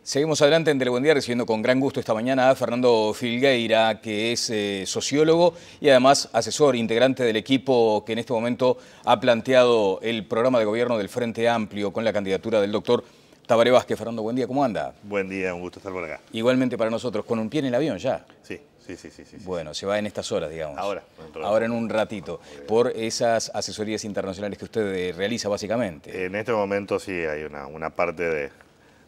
Seguimos adelante en Telebuen Día, recibiendo con gran gusto esta mañana a Fernando Filgueira, que es sociólogo y además asesor, integrante del equipo que en este momento ha planteado el programa de gobierno del Frente Amplio con la candidatura del doctor Tabaré Vázquez. Fernando, buen día, ¿cómo anda? Buen día, un gusto estar por acá. Igualmente para nosotros, ¿con un pie en el avión ya? Sí. Bueno, se va en estas horas, digamos. Ahora en un ratito, por esas asesorías internacionales que usted realiza básicamente. En este momento sí hay una parte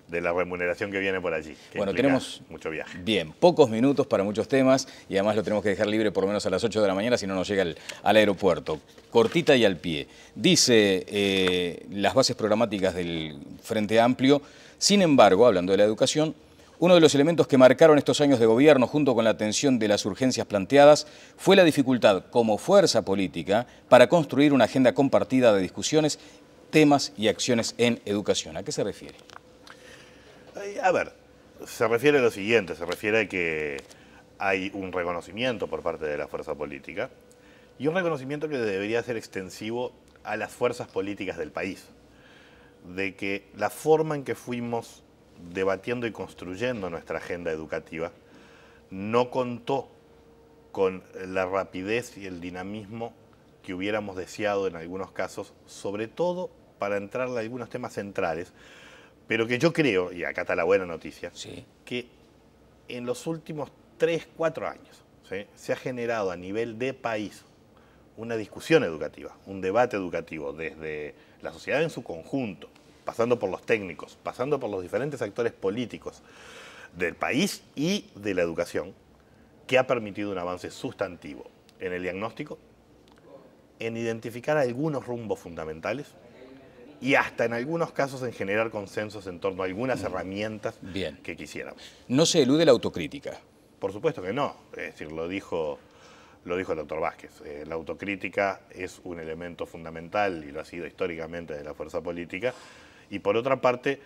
de la remuneración que viene por allí. Bueno, tenemos mucho viaje. Bien, pocos minutos para muchos temas y además lo tenemos que dejar libre por lo menos a las 8 de la mañana si no nos llega al aeropuerto. Cortita y al pie. Dice las bases programáticas del Frente Amplio. Sin embargo, hablando de la educación, uno de los elementos que marcaron estos años de gobierno junto con la atención de las urgencias planteadas fue la dificultad como fuerza política para construir una agenda compartida de discusiones, temas y acciones en educación. ¿A qué se refiere? A ver, se refiere a lo siguiente, se refiere a que hay un reconocimiento por parte de la fuerza política y un reconocimiento que debería ser extensivo a las fuerzas políticas del país, de que la forma en que fuimos debatiendo y construyendo nuestra agenda educativa no contó con la rapidez y el dinamismo que hubiéramos deseado en algunos casos, sobre todo para entrar en algunos temas centrales, pero que yo creo, y acá está la buena noticia, sí, que en los últimos 3, 4 años se ha generado a nivel de país una discusión educativa, un debate educativo desde la sociedad en su conjunto, pasando por los técnicos, pasando por los diferentes actores políticos del país y de la educación, que ha permitido un avance sustantivo en el diagnóstico, en identificar algunos rumbos fundamentales y hasta en algunos casos en generar consensos en torno a algunas herramientas que quisiéramos. ¿No se elude la autocrítica? Por supuesto que no, es decir, lo dijo el doctor Vázquez. La autocrítica es un elemento fundamental y lo ha sido históricamente de la fuerza política. Y por otra parte,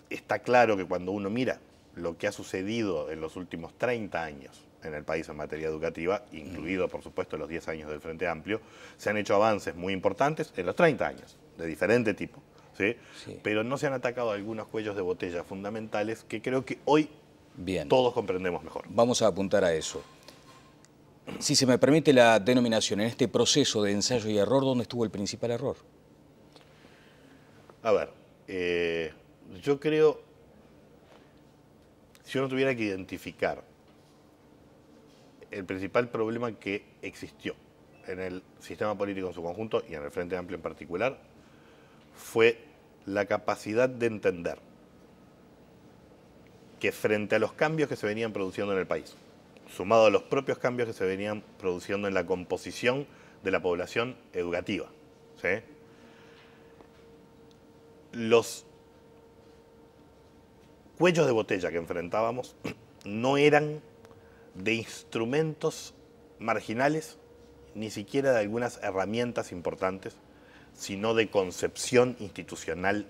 está claro que cuando uno mira lo que ha sucedido en los últimos 30 años en el país en materia educativa, incluido por supuesto los 10 años del Frente Amplio, se han hecho avances muy importantes en los 30 años, de diferente tipo, ¿sí? Pero no se han atacado algunos cuellos de botella fundamentales que creo que hoy todos comprendemos mejor. Vamos a apuntar a eso. Si se me permite la denominación, en este proceso de ensayo y error, ¿dónde estuvo el principal error? A ver, yo creo, si uno tuviera que identificar el principal problema que existió en el sistema político en su conjunto y en el Frente Amplio en particular, fue la capacidad de entender que frente a los cambios que se venían produciendo en el país, sumado a los propios cambios que se venían produciendo en la composición de la población educativa, ¿sí?, los cuellos de botella que enfrentábamos no eran de instrumentos marginales, ni siquiera de algunas herramientas importantes, sino de concepción institucional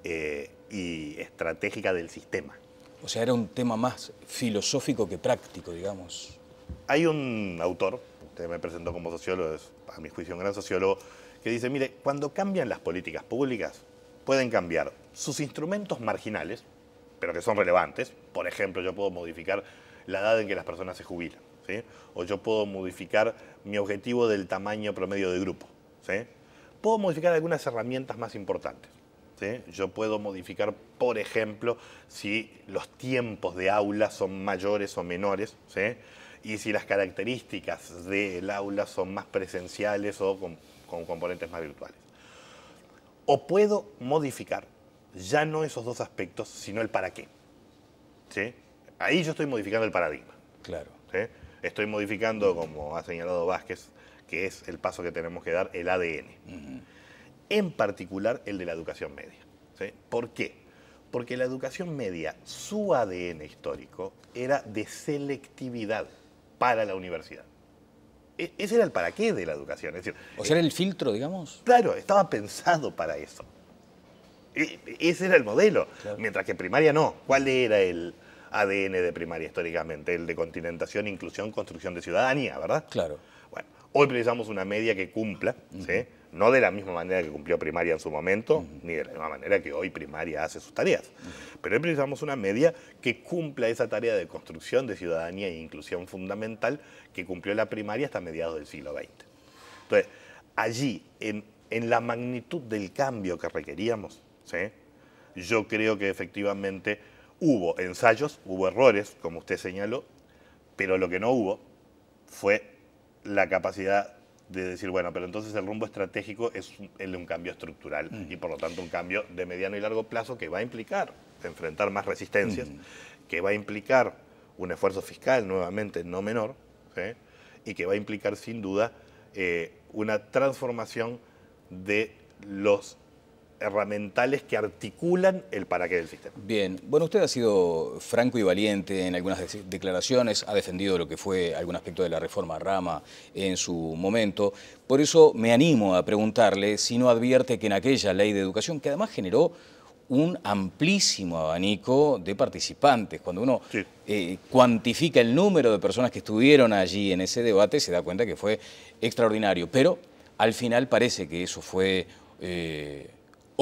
y estratégica del sistema. O sea, era un tema más filosófico que práctico, digamos. Hay un autor, usted me presentó como sociólogo, es a mi juicio un gran sociólogo, que dice, mire, cuando cambian las políticas públicas, pueden cambiar sus instrumentos marginales, pero que son relevantes. Por ejemplo, yo puedo modificar la edad en que las personas se jubilan, ¿sí?, o yo puedo modificar mi objetivo del tamaño promedio de grupo, ¿sí?, puedo modificar algunas herramientas más importantes, ¿sí?, yo puedo modificar, por ejemplo, si los tiempos de aula son mayores o menores, ¿sí?, y si las características del aula son más presenciales o con componentes más virtuales. O puedo modificar ya no esos dos aspectos, sino el para qué, ¿sí? Ahí yo estoy modificando el paradigma. Claro. ¿Sí? Estoy modificando, como ha señalado Vázquez, que es el paso que tenemos que dar, el ADN. En particular, el de la educación media. ¿Sí? ¿Por qué? Porque la educación media, su ADN histórico, era de selectividad para la universidad. Ese era el para qué de la educación. Es decir, o sea, era el filtro, digamos. Claro, estaba pensado para eso. Ese era el modelo. Claro. Mientras que primaria no. ¿Cuál era el ADN de primaria históricamente? El de continentación, inclusión, construcción de ciudadanía, ¿verdad? Claro. Bueno, hoy precisamos una media que cumpla, ¿sí?, No de la misma manera que cumplió primaria en su momento, ni de la misma manera que hoy primaria hace sus tareas. Pero hoy precisamos una media que cumpla esa tarea de construcción de ciudadanía e inclusión fundamental que cumplió la primaria hasta mediados del siglo XX. Entonces, allí, en la magnitud del cambio que requeríamos, ¿sí?, yo creo que efectivamente hubo ensayos, hubo errores, como usted señaló, pero lo que no hubo fue la capacidad de decir, bueno, pero entonces el rumbo estratégico es el de un cambio estructural y por lo tanto un cambio de mediano y largo plazo que va a implicar enfrentar más resistencias, que va a implicar un esfuerzo fiscal nuevamente no menor, ¿sí?, y que va a implicar sin duda una transformación de los herramientales que articulan el para qué del sistema. Bien, bueno, usted ha sido franco y valiente en algunas declaraciones, ha defendido lo que fue algún aspecto de la reforma Rama en su momento. Por eso me animo a preguntarle si no advierte que en aquella ley de educación, que además generó un amplísimo abanico de participantes, cuando uno cuantifica el número de personas que estuvieron allí en ese debate, se da cuenta que fue extraordinario, pero al final parece que eso fue...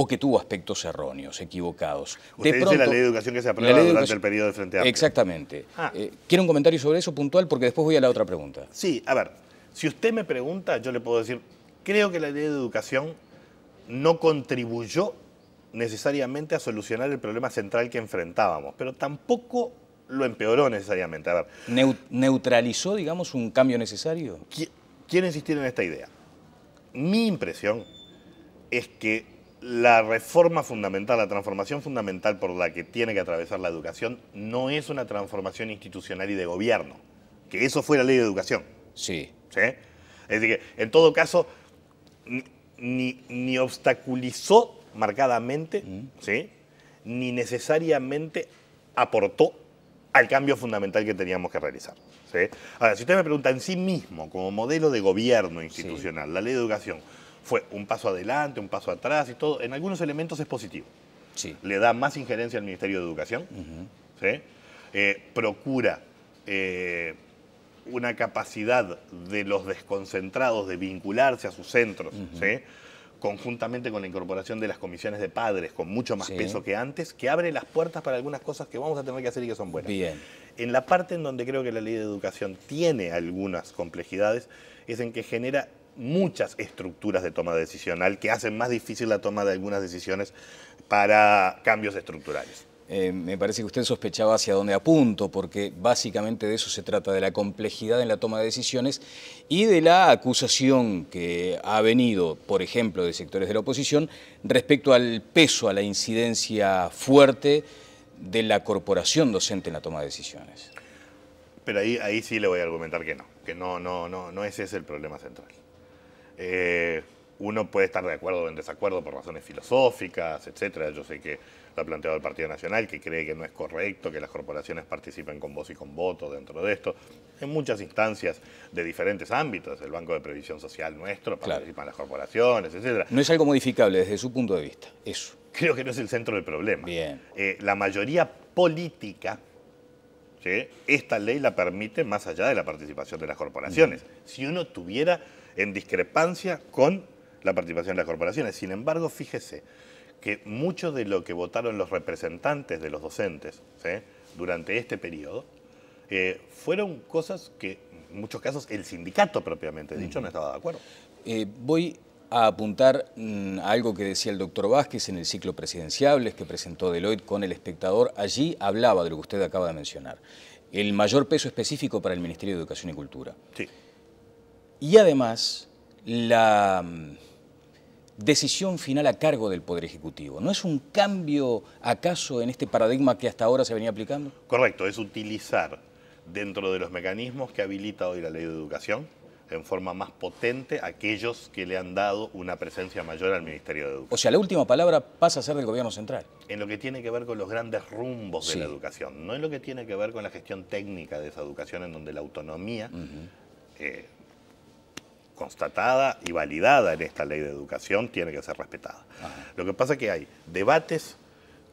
o que tuvo aspectos erróneos, equivocados. Usted dice la ley de educación que se aprueba durante el periodo del Frente Amplio. Exactamente. ¿Quiere un comentario sobre eso puntual? Porque después voy a la otra pregunta. Sí, a ver, si usted me pregunta, yo le puedo decir, creo que la ley de educación no contribuyó necesariamente a solucionar el problema central que enfrentábamos, pero tampoco lo empeoró necesariamente. A ver, ¿neutralizó, digamos, un cambio necesario? Quiero insistir en esta idea. Mi impresión es que la reforma fundamental, la transformación fundamental por la que tiene que atravesar la educación no es una transformación institucional y de gobierno, que eso fue la ley de educación. Sí. ¿Sí? Es decir, que en todo caso ni obstaculizó marcadamente, ¿sí?, ni necesariamente aportó al cambio fundamental que teníamos que realizar. ¿Sí? Ahora, si usted me pregunta en sí mismo, como modelo de gobierno institucional, la ley de educación fue un paso adelante, un paso atrás y todo, en algunos elementos es positivo. Sí. Le da más injerencia al Ministerio de Educación, ¿sí?, procura una capacidad de los desconcentrados de vincularse a sus centros, ¿sí?, conjuntamente con la incorporación de las comisiones de padres con mucho más peso que antes, que abre las puertas para algunas cosas que vamos a tener que hacer y que son buenas. Bien. En la parte en donde creo que la ley de educación tiene algunas complejidades es en que genera muchas estructuras de toma decisional que hacen más difícil la toma de algunas decisiones para cambios estructurales. Me parece que usted sospechaba hacia dónde apunto, porque básicamente de eso se trata, de la complejidad en la toma de decisiones y de la acusación que ha venido, por ejemplo, de sectores de la oposición respecto al peso, a la incidencia fuerte de la corporación docente en la toma de decisiones. Pero ahí sí le voy a argumentar que no ese es el problema central. Uno puede estar de acuerdo o en desacuerdo por razones filosóficas, etcétera. Yo sé que lo ha planteado el Partido Nacional, que cree que no es correcto que las corporaciones participen con voz y con voto dentro de esto. En muchas instancias de diferentes ámbitos, el Banco de Previsión Social nuestro, participan las corporaciones, etcétera. No es algo modificable desde su punto de vista, eso. Creo que no es el centro del problema. Bien. La mayoría política, ¿sí?, esta ley la permite más allá de la participación de las corporaciones. Si uno tuviera en discrepancia con la participación de las corporaciones. Sin embargo, fíjese que mucho de lo que votaron los representantes de los docentes, ¿sí?, durante este periodo fueron cosas que en muchos casos el sindicato propiamente dicho no estaba de acuerdo. Voy a apuntar a algo que decía el doctor Vázquez en el ciclo Presidenciables que presentó Deloitte con El Espectador. Allí hablaba de lo que usted acaba de mencionar, el mayor peso específico para el Ministerio de Educación y Cultura. Sí. Y además, la decisión final a cargo del Poder Ejecutivo. ¿No es un cambio, acaso, en este paradigma que hasta ahora se venía aplicando? Correcto, es utilizar dentro de los mecanismos que habilita hoy la Ley de Educación en forma más potente aquellos que le han dado una presencia mayor al Ministerio de Educación. O sea, la última palabra pasa a ser del Gobierno Central. En lo que tiene que ver con los grandes rumbos de la educación, no en lo que tiene que ver con la gestión técnica de esa educación, en donde la autonomía constatada y validada en esta ley de educación tiene que ser respetada. Lo que pasa es que hay debates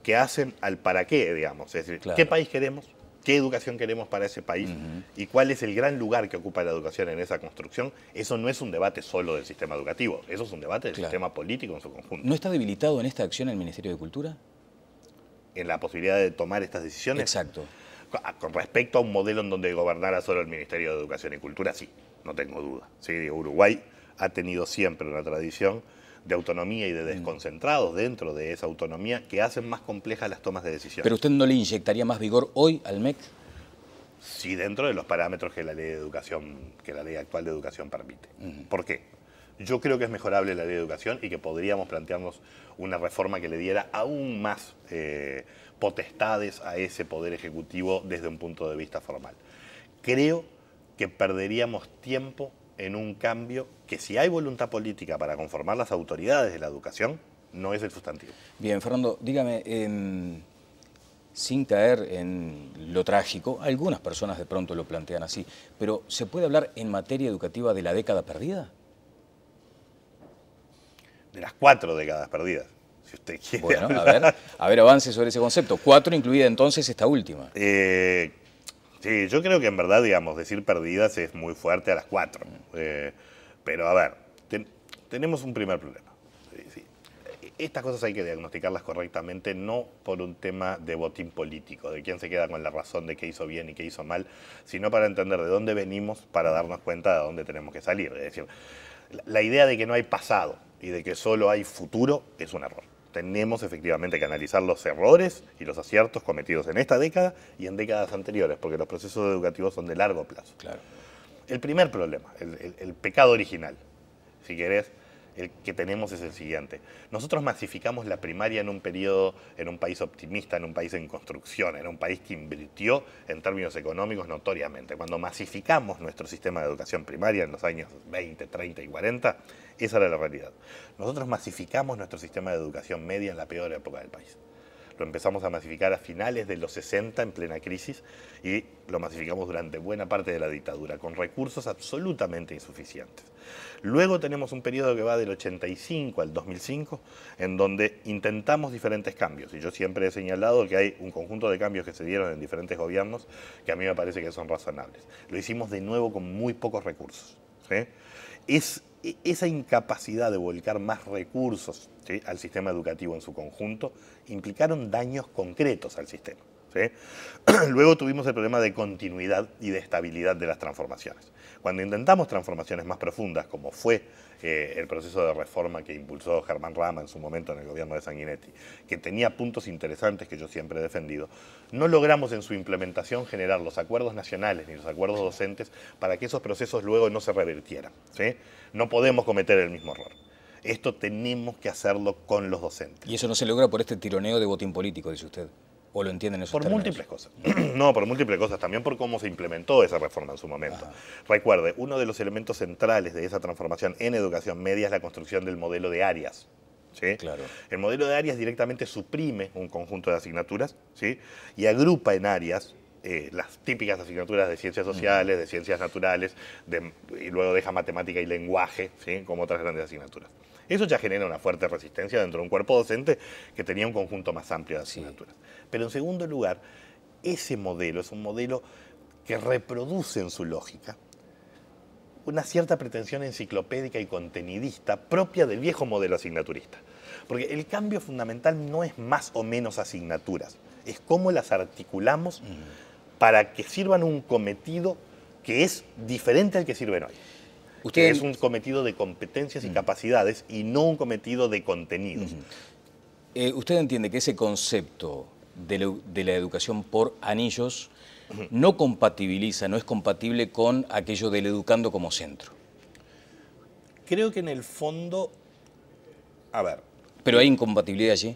que hacen al para qué, digamos, es decir, ¿qué país queremos? qué educación queremos para ese país y cuál es el gran lugar que ocupa la educación en esa construcción, eso no es un debate solo del sistema educativo, eso es un debate del sistema político en su conjunto. ¿No está debilitado en esta acción el Ministerio de Cultura? En la posibilidad de tomar estas decisiones. Exacto. Con respecto a un modelo en donde gobernara solo el Ministerio de Educación y Cultura, sí, no tengo duda. Sí, Uruguay ha tenido siempre una tradición de autonomía y de desconcentrados dentro de esa autonomía que hacen más complejas las tomas de decisiones. ¿Pero usted no le inyectaría más vigor hoy al MEC? Sí, dentro de los parámetros que la ley de educación, que la ley actual de educación permite. ¿Por qué? Yo creo que es mejorable la ley de educación y que podríamos plantearnos una reforma que le diera aún más potestades a ese poder ejecutivo desde un punto de vista formal. Creo que perderíamos tiempo en un cambio que, si hay voluntad política para conformar las autoridades de la educación, no es el sustantivo. Bien, Fernando, dígame, sin caer en lo trágico, algunas personas de pronto lo plantean así, pero ¿se puede hablar en materia educativa de la década perdida? De las 4 décadas perdidas, si usted quiere. Bueno, a ver, avance sobre ese concepto. 4 incluida entonces esta última. Sí, yo creo que en verdad, digamos, decir perdidas es muy fuerte a las 4. Pero a ver, tenemos un primer problema. Sí. Estas cosas hay que diagnosticarlas correctamente, no por un tema de botín político, de quién se queda con la razón de qué hizo bien y qué hizo mal, sino para entender de dónde venimos, para darnos cuenta de dónde tenemos que salir. Es decir, la idea de que no hay pasado y de que solo hay futuro es un error. Tenemos efectivamente que analizar los errores y los aciertos cometidos en esta década y en décadas anteriores, porque los procesos educativos son de largo plazo. Claro. El primer problema, el pecado original, si querés, el que tenemos es el siguiente. Nosotros masificamos la primaria en un periodo, en un país optimista, en un país en construcción, en un país que invirtió en términos económicos notoriamente. Cuando masificamos nuestro sistema de educación primaria en los años 20, 30 y 40, esa era la realidad. Nosotros masificamos nuestro sistema de educación media en la peor época del país. Lo empezamos a masificar a finales de los 60 en plena crisis y lo masificamos durante buena parte de la dictadura, con recursos absolutamente insuficientes. Luego tenemos un periodo que va del 85 al 2005, en donde intentamos diferentes cambios. Y yo siempre he señalado que hay un conjunto de cambios que se dieron en diferentes gobiernos que a mí me parece que son razonables. Lo hicimos de nuevo con muy pocos recursos, ¿sí? Esa incapacidad de volcar más recursos, ¿sí?, al sistema educativo en su conjunto, implicaron daños concretos al sistema, ¿sí? Luego tuvimos el problema de continuidad y de estabilidad de las transformaciones. Cuando intentamos transformaciones más profundas, como fue el proceso de reforma que impulsó Germán Rama en su momento en el gobierno de Sanguinetti, que tenía puntos interesantes que yo siempre he defendido, no logramos en su implementación generar los acuerdos nacionales ni los acuerdos docentes para que esos procesos luego no se revirtieran, ¿sí? No podemos cometer el mismo error. Esto tenemos que hacerlo con los docentes. ¿Y eso no se logra por este tironeo de botín político, dice usted? ¿O lo entienden esos términos? Por múltiples cosas. No, por múltiples cosas. También por cómo se implementó esa reforma en su momento. Ajá. Recuerde, uno de los elementos centrales de esa transformación en educación media es la construcción del modelo de áreas. ¿Sí? Claro. El modelo de áreas directamente suprime un conjunto de asignaturas, ¿sí?, y agrupa en áreas las típicas asignaturas de ciencias sociales, de ciencias naturales, y luego deja matemática y lenguaje, ¿sí?, como otras grandes asignaturas. Eso ya genera una fuerte resistencia dentro de un cuerpo docente que tenía un conjunto más amplio de asignaturas. Sí. Pero en segundo lugar, ese modelo es un modelo que reproduce en su lógica una cierta pretensión enciclopédica y contenidista propia del viejo modelo asignaturista. Porque el cambio fundamental no es más o menos asignaturas, es cómo las articulamos para que sirvan un cometido que es diferente al que sirven hoy. Que es un cometido de competencias y capacidades y no un cometido de contenidos. ¿Usted entiende que ese concepto de la educación por anillos no compatibiliza, no es compatible con aquello del educando como centro? Creo que en el fondo, a ver... ¿Pero hay incompatibilidad allí?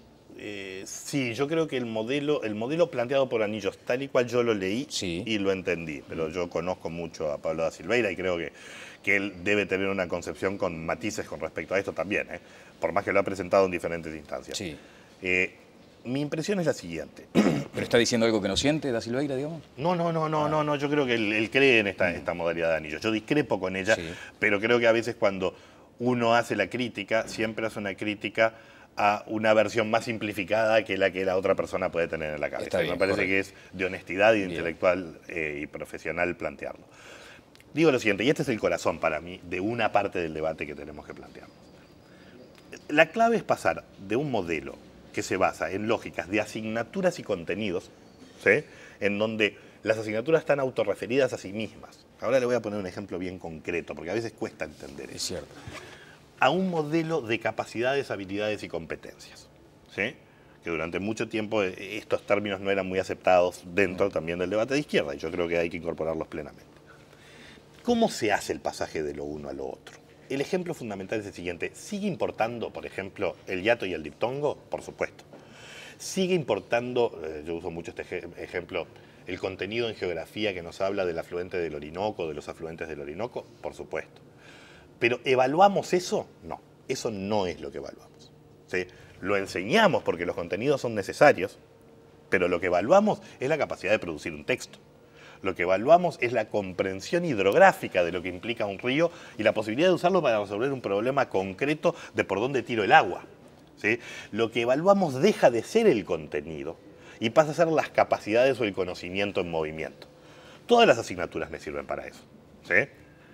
Sí, yo creo que el modelo planteado por Anillos, tal y cual yo lo leí, sí, y lo entendí, pero yo conozco mucho a Pablo da Silveira y creo que él debe tener una concepción con matices con respecto a esto también, por más que lo ha presentado en diferentes instancias. Sí. Mi impresión es la siguiente. ¿Pero está diciendo algo que no siente da Silveira, digamos? No, yo creo que él cree en esta modalidad de Anillos. Yo discrepo con ella, sí, pero creo que a veces cuando uno hace la crítica, siempre hace una crítica a una versión más simplificada que la otra persona puede tener en la cabeza. Bien, me parece correcto. que es de honestidad Bien. intelectual y profesional plantearlo. Digo lo siguiente, y este es el corazón para mí de una parte del debate que tenemos que plantear. La clave es pasar de un modelo que se basa en lógicas de asignaturas y contenidos, ¿sí?, en donde las asignaturas están autorreferidas a sí mismas. Ahora le voy a poner un ejemplo bien concreto, porque a veces cuesta entender eso. Es cierto. A un modelo de capacidades, habilidades y competencias, ¿sí?, que durante mucho tiempo estos términos no eran muy aceptados dentro también del debate de izquierda, y yo creo que hay que incorporarlos plenamente. ¿Cómo se hace el pasaje de lo uno a lo otro? El ejemplo fundamental es el siguiente. ¿Sigue importando, por ejemplo, el hiato y el diptongo? Por supuesto. ¿Sigue importando, yo uso mucho este ejemplo, el contenido en geografía que nos habla del afluente del Orinoco, de los afluentes del Orinoco? Por supuesto. ¿Pero evaluamos eso? No, eso no es lo que evaluamos, ¿sí? Lo enseñamos porque los contenidos son necesarios, pero lo que evaluamos es la capacidad de producir un texto. Lo que evaluamos es la comprensión hidrográfica de lo que implica un río y la posibilidad de usarlo para resolver un problema concreto de por dónde tiro el agua, ¿sí? Lo que evaluamos deja de ser el contenido y pasa a ser las capacidades o el conocimiento en movimiento. Todas las asignaturas me sirven para eso, ¿sí?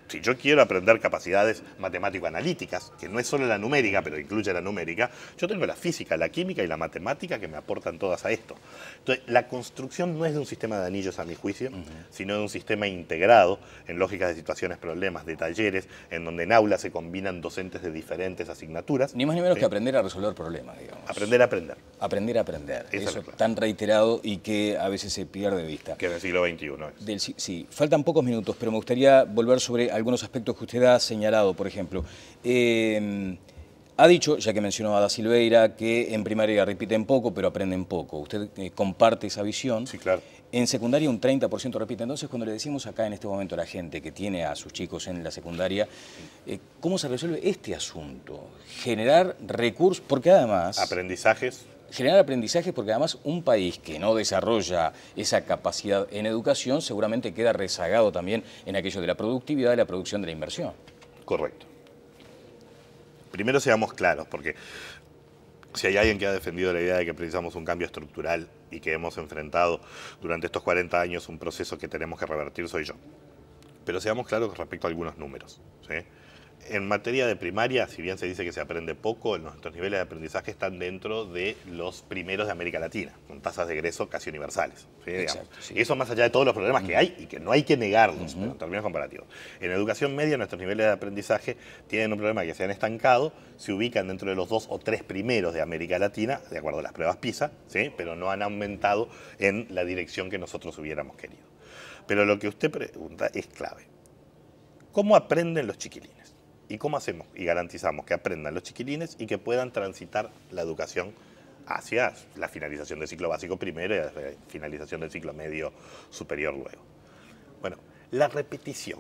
Si yo quiero aprender capacidades matemático-analíticas, que no es solo la numérica, pero incluye la numérica, yo tengo la física, la química y la matemática que me aportan todas a esto. Entonces, la construcción no es de un sistema de anillos, a mi juicio, sino de un sistema integrado en lógicas de situaciones, problemas, de talleres, en donde en aula se combinan docentes de diferentes asignaturas. Ni más ni menos ¿sí?, que aprender a resolver problemas, digamos. Aprender a aprender. Aprender a aprender. Esa es Eso la clave. tan reiterado y que a veces se pierde de vista. Que en el siglo XXI es. Sí, faltan pocos minutos, pero me gustaría volver sobre algunos aspectos que usted ha señalado. Por ejemplo, ha dicho, ya que mencionó a Da Silveira, que en primaria repiten poco, pero aprenden poco. ¿Usted comparte esa visión? Sí, claro. En secundaria un 30% repite. Entonces, cuando le decimos acá en este momento a la gente que tiene a sus chicos en la secundaria, ¿cómo se resuelve este asunto? Generar recursos, porque además... Aprendizajes. Generar aprendizaje, porque además un país que no desarrolla esa capacidad en educación seguramente queda rezagado también en aquello de la productividad y la producción de la inversión. Correcto. Primero seamos claros, porque si hay alguien que ha defendido la idea de que precisamos un cambio estructural y que hemos enfrentado durante estos 40 años un proceso que tenemos que revertir, soy yo. Pero seamos claros respecto a algunos números, ¿sí? En materia de primaria, si bien se dice que se aprende poco, nuestros niveles de aprendizaje están dentro de los primeros de América Latina, con tasas de egreso casi universales, ¿sí? Exacto, sí. Y eso más allá de todos los problemas que hay y que no hay que negarlos, pero en términos comparativos. En educación media, nuestros niveles de aprendizaje tienen un problema que se han estancado, se ubican dentro de los 2 o 3 primeros de América Latina, de acuerdo a las pruebas PISA, ¿sí?, pero no han aumentado en la dirección que nosotros hubiéramos querido. Pero lo que usted pregunta es clave. ¿Cómo aprenden los chiquilines? ¿Y cómo hacemos y garantizamos que aprendan los chiquilines y que puedan transitar la educación hacia la finalización del ciclo básico primero y la finalización del ciclo medio superior luego? Bueno, la repetición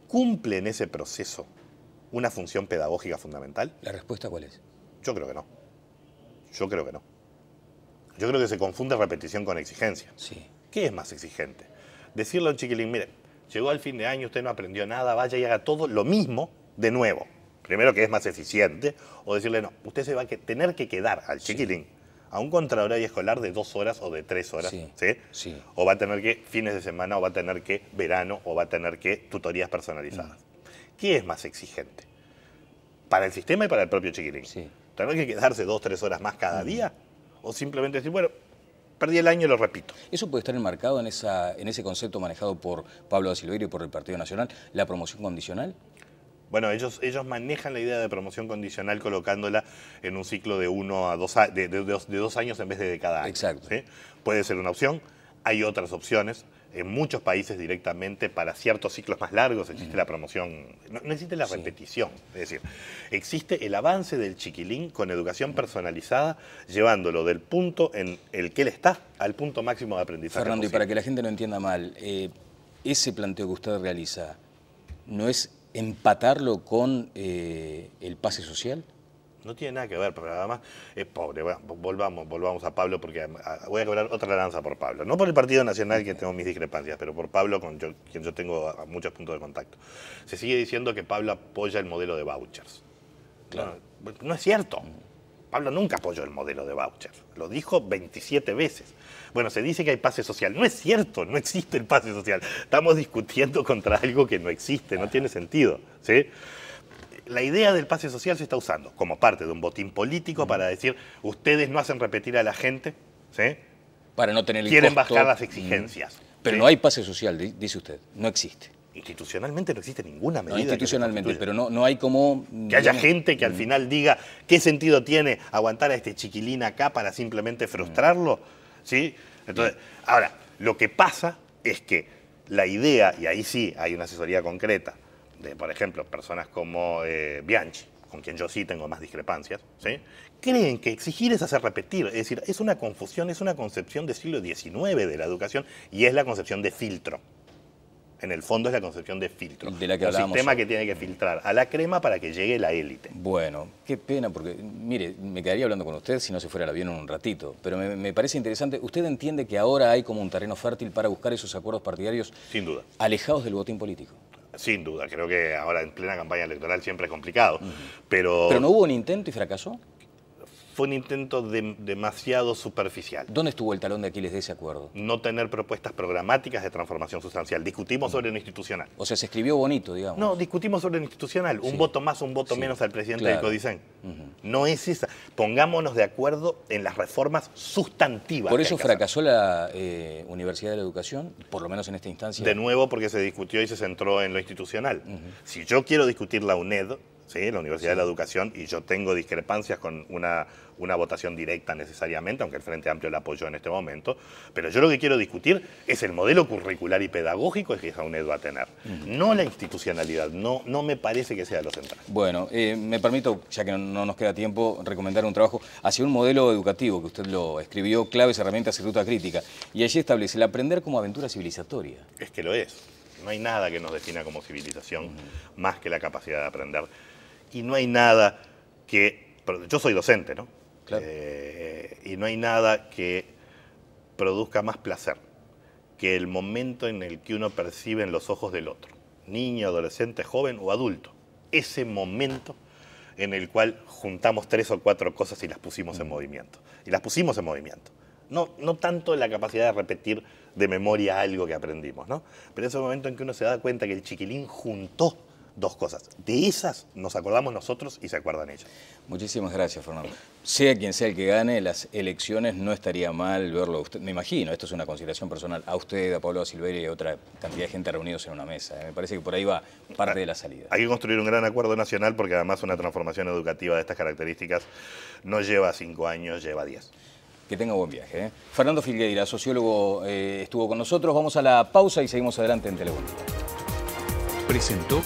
cumple en ese proceso una función pedagógica fundamental. ¿La respuesta cuál es? Yo creo que no. Yo creo que no. Yo creo que se confunde repetición con exigencia. Sí. ¿Qué es más exigente? Decirle a un chiquilín, mire, llegó al fin de año, usted no aprendió nada, vaya y haga todo lo mismo de nuevo. Primero, que es más eficiente, o decirle, no, usted se va a tener que quedar al chiquilín a un contrahorario escolar de 2 horas o de 3 horas, Sí, ¿sí? sí. O va a tener que fines de semana, o va a tener que verano, o va a tener que tutorías personalizadas. ¿Qué es más exigente? Para el sistema y para el propio chiquilín. Sí. ¿Tener que quedarse 2 o 3 horas más cada día? O simplemente decir, bueno, perdí el año y lo repito. Eso puede estar enmarcado en ese concepto manejado por Pablo Da Silveira y por el Partido Nacional, la promoción condicional. Bueno, ellos manejan la idea de promoción condicional colocándola en un ciclo de 1 a 2 de 2 años en vez de cada año. Exacto. ¿Sí? Puede ser una opción. Hay otras opciones. En muchos países directamente para ciertos ciclos más largos existe la promoción. No existe la repetición. Es decir, existe el avance del chiquilín con educación personalizada, llevándolo del punto en el que él está al punto máximo de aprendizaje. Fernando, posible. y para que la gente no entienda mal, ese planteo que usted realiza, ¿no es empatarlo con el pase social? No tiene nada que ver, pero además es pobre. Bueno, volvamos a Pablo, porque voy a cobrar otra lanza por Pablo. No por el Partido Nacional, que tengo mis discrepancias, pero por Pablo, quien yo tengo muchos puntos de contacto. Se sigue diciendo que Pablo apoya el modelo de vouchers. Claro. No es cierto. Pablo nunca apoyó el modelo de voucher, lo dijo 27 veces. Bueno, se dice que hay pase social. No es cierto, no existe el pase social. Estamos discutiendo contra algo que no existe, no tiene sentido, ¿sí? La idea del pase social se está usando como parte de un botín político para decir, ustedes no hacen repetir a la gente, ¿sí? Para no tener el Quieren costo. bajar las exigencias. Pero ¿sí? no hay pase social, dice usted, no existe. Institucionalmente no existe ninguna medida. No institucionalmente, que pero no hay como... que haya gente que al final diga qué sentido tiene aguantar a este chiquilín acá para simplemente frustrarlo, ¿sí? Entonces, ahora, lo que pasa es que la idea, y ahí sí hay una asesoría concreta, de, por ejemplo, personas como Bianchi, con quien yo sí tengo más discrepancias, ¿sí? Creen que exigir es hacer repetir. Es decir, es una confusión, es una concepción del siglo XIX de la educación y es la concepción de filtro. En el fondo es la concepción de filtro. De la que un hablábamos sistema hoy. que tiene que filtrar a la crema para que llegue la élite. Bueno, qué pena, porque, mire, me quedaría hablando con usted si no se fuera el avión en un ratito, pero me parece interesante. ¿Usted entiende que ahora hay como un terreno fértil para buscar esos acuerdos partidarios Sin duda. alejados del botín político? Sin duda. Creo que ahora en plena campaña electoral siempre es complicado. Pero ¿Pero no hubo un intento y fracasó? fue un intento demasiado superficial. ¿Dónde estuvo el talón de Aquiles de ese acuerdo? No tener propuestas programáticas de transformación sustancial. Discutimos sobre lo institucional. O sea, se escribió bonito, digamos. No, discutimos sobre lo institucional. Un voto más, un voto menos al presidente claro. del Codicen. No es esa. Pongámonos de acuerdo en las reformas sustantivas. ¿Por que eso hay que hacer. fracasó la Universidad de la Educación, por lo menos en esta instancia? De nuevo, porque se discutió y se centró en lo institucional. Si yo quiero discutir la UNED, ¿sí? La Universidad de la Educación, y yo tengo discrepancias con una votación directa necesariamente, aunque el Frente Amplio la apoyó en este momento, pero yo lo que quiero discutir es el modelo curricular y pedagógico que esa UNED va a tener, no la institucionalidad. No me parece que sea lo central. Bueno, me permito, ya que no nos queda tiempo, recomendar un trabajo hacia un modelo educativo que usted lo escribió, Claves, Herramientas y Ruta Crítica, y allí establece el aprender como aventura civilizatoria. Es que lo es. No hay nada que nos defina como civilización más que la capacidad de aprender. Y no hay nada que... Yo soy docente, ¿no? Claro. Y no hay nada que produzca más placer que el momento en el que uno percibe en los ojos del otro, niño, adolescente, joven o adulto, ese momento en el cual juntamos 3 o 4 cosas y las pusimos en movimiento. Y las pusimos en movimiento. No tanto la capacidad de repetir de memoria algo que aprendimos, ¿no? Pero ese momento en que uno se da cuenta que el chiquilín juntó 2 cosas. De esas nos acordamos nosotros y se acuerdan ellos. Muchísimas gracias, Fernando. Sea quien sea el que gane las elecciones, no estaría mal verlo a usted. Me imagino, esto es una consideración personal, a usted, a Pablo Silveira y a otra cantidad de gente reunidos en una mesa. Me parece que por ahí va parte de la salida. Hay que construir un gran acuerdo nacional porque además una transformación educativa de estas características no lleva 5 años, lleva 10. Que tenga buen viaje. Fernando Filgueira, sociólogo, estuvo con nosotros. Vamos a la pausa y seguimos adelante en Telemundo. Presentó